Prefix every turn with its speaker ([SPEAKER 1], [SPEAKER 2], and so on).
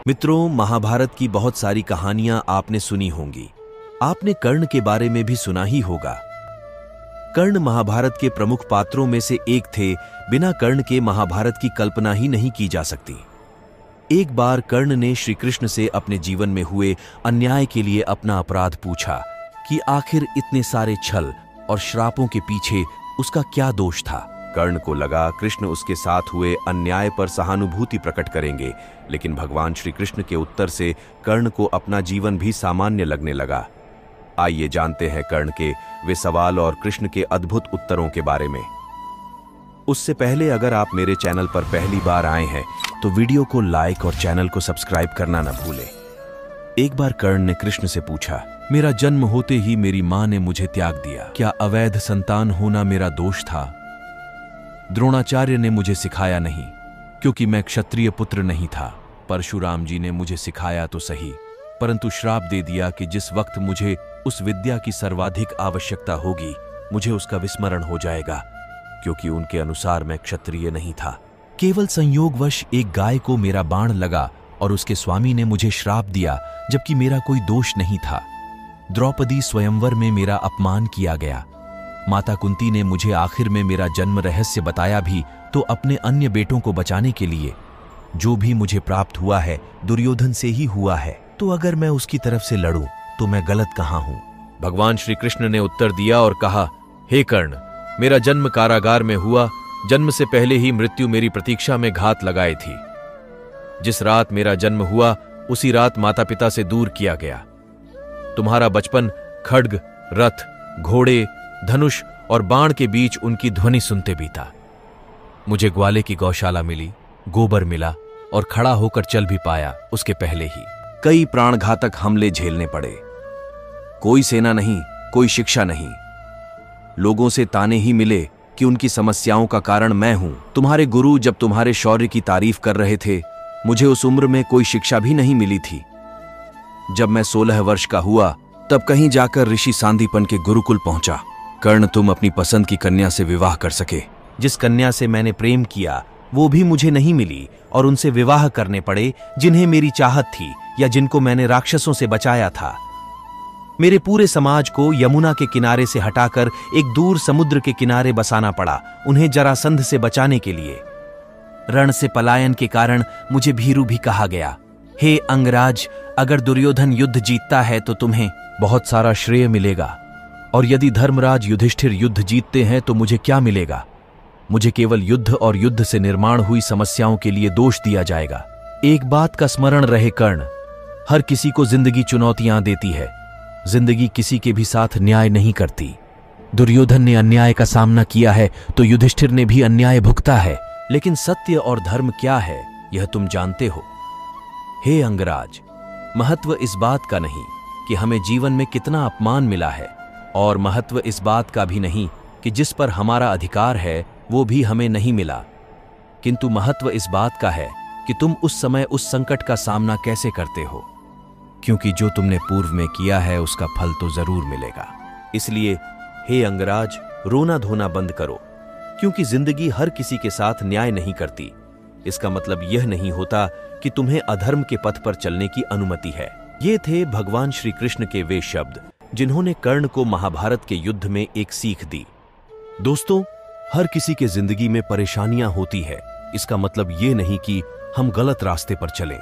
[SPEAKER 1] मित्रों, महाभारत की बहुत सारी कहानियां आपने सुनी होंगी। आपने कर्ण के बारे में भी सुना ही होगा। कर्ण महाभारत के प्रमुख पात्रों में से एक थे। बिना कर्ण के महाभारत की कल्पना ही नहीं की जा सकती। एक बार कर्ण ने श्री कृष्ण से अपने जीवन में हुए अन्याय के लिए अपना अपराध पूछा कि आखिर इतने सारे छल और श्रापों के पीछे उसका क्या दोष था। कर्ण को लगा कृष्ण उसके साथ हुए अन्याय पर सहानुभूति प्रकट करेंगे, लेकिन भगवान श्री कृष्ण के उत्तर से कर्ण को अपना जीवन भी सामान्य लगने लगा। आइए जानते हैं कर्ण के वे सवाल और कृष्ण के अद्भुत उत्तरों के बारे में। उससे पहले अगर आप मेरे चैनल पर पहली बार आए हैं तो वीडियो को लाइक और चैनल को सब्सक्राइब करना न भूलें। एक बार कर्ण ने कृष्ण से पूछा, मेरा जन्म होते ही मेरी मां ने मुझे त्याग दिया, क्या अवैध संतान होना मेरा दोष था? द्रोणाचार्य ने मुझे सिखाया नहीं, क्योंकि मैं क्षत्रिय पुत्र नहीं था। परशुराम जी ने मुझे सिखाया तो सही, परंतु श्राप दे दिया कि जिस वक्त मुझे उस विद्या की सर्वाधिक आवश्यकता होगी, मुझे उसका विस्मरण हो जाएगा, क्योंकि उनके अनुसार मैं क्षत्रिय नहीं था। केवल संयोगवश एक गाय को मेरा बाण लगा और उसके स्वामी ने मुझे श्राप दिया, जबकि मेरा कोई दोष नहीं था। द्रौपदी स्वयंवर में मेरा अपमान किया गया। माता कुंती ने मुझे आखिर में मेरा जन्म रहस्य बताया भी तो अपने अन्य बेटों को बचाने के लिए। जो भी मुझे प्राप्त हुआ है दुर्योधन से ही हुआ है, तो अगर मैं उसकी तरफ से लड़ूं तो मैं गलत कहां हूं? भगवान श्री कृष्ण ने उत्तर दिया और कहा, हे कर्ण, मेरा जन्म कारागार में हुआ। जन्म से पहले ही मृत्यु मेरी प्रतीक्षा में घात लगाई थी। जिस रात मेरा जन्म हुआ उसी रात माता पिता से दूर किया गया। तुम्हारा बचपन खड्ग, रथ, घोड़े, धनुष और बाण के बीच उनकी ध्वनि सुनते बीता। मुझे ग्वाले की गौशाला मिली, गोबर मिला और खड़ा होकर चल भी पाया। उसके पहले ही कई प्राणघातक हमले झेलने पड़े। कोई सेना नहीं, कोई शिक्षा नहीं। लोगों से ताने ही मिले कि उनकी समस्याओं का कारण मैं हूं। तुम्हारे गुरु जब तुम्हारे शौर्य की तारीफ कर रहे थे, मुझे उस उम्र में कोई शिक्षा भी नहीं मिली थी। जब मैं 16 वर्ष का हुआ तब कहीं जाकर ऋषि सांदीपन के गुरुकुल पहुंचा। कर्ण, तुम अपनी पसंद की कन्या से विवाह कर सके। जिस कन्या से मैंने प्रेम किया वो भी मुझे नहीं मिली और उनसे विवाह करने पड़े जिन्हें मेरी चाहत थी या जिनको मैंने राक्षसों से बचाया था। मेरे पूरे समाज को यमुना के किनारे से हटाकर एक दूर समुद्र के किनारे बसाना पड़ा, उन्हें जरासंध से बचाने के लिए। रण से पलायन के कारण मुझे भीरू भी कहा गया। हे अंगराज, अगर दुर्योधन युद्ध जीतता है तो तुम्हें बहुत सारा श्रेय मिलेगा, और यदि धर्मराज युधिष्ठिर युद्ध जीतते हैं तो मुझे क्या मिलेगा? मुझे केवल युद्ध और युद्ध से निर्माण हुई समस्याओं के लिए दोष दिया जाएगा। एक बात का स्मरण रहे कर्ण, हर किसी को जिंदगी चुनौतियां देती है। जिंदगी किसी के भी साथ न्याय नहीं करती। दुर्योधन ने अन्याय का सामना किया है तो युधिष्ठिर ने भी अन्याय भुगता है, लेकिन सत्य और धर्म क्या है यह तुम जानते हो। हे अंगराज, महत्व इस बात का नहीं कि हमें जीवन में कितना अपमान मिला है, और महत्व इस बात का भी नहीं कि जिस पर हमारा अधिकार है वो भी हमें नहीं मिला, किंतु महत्व इस बात का है कि तुम उस समय उस संकट का सामना कैसे करते हो, क्योंकि जो तुमने पूर्व में किया है उसका फल तो जरूर मिलेगा। इसलिए हे अंगराज, रोना धोना बंद करो, क्योंकि जिंदगी हर किसी के साथ न्याय नहीं करती। इसका मतलब यह नहीं होता कि तुम्हें अधर्म के पथ पर चलने की अनुमति है। ये थे भगवान श्री कृष्ण के वे शब्द जिन्होंने कर्ण को महाभारत के युद्ध में एक सीख दी। दोस्तों, हर किसी के जिंदगी में परेशानियां होती है। इसका मतलब ये नहीं कि हम गलत रास्ते पर चलें।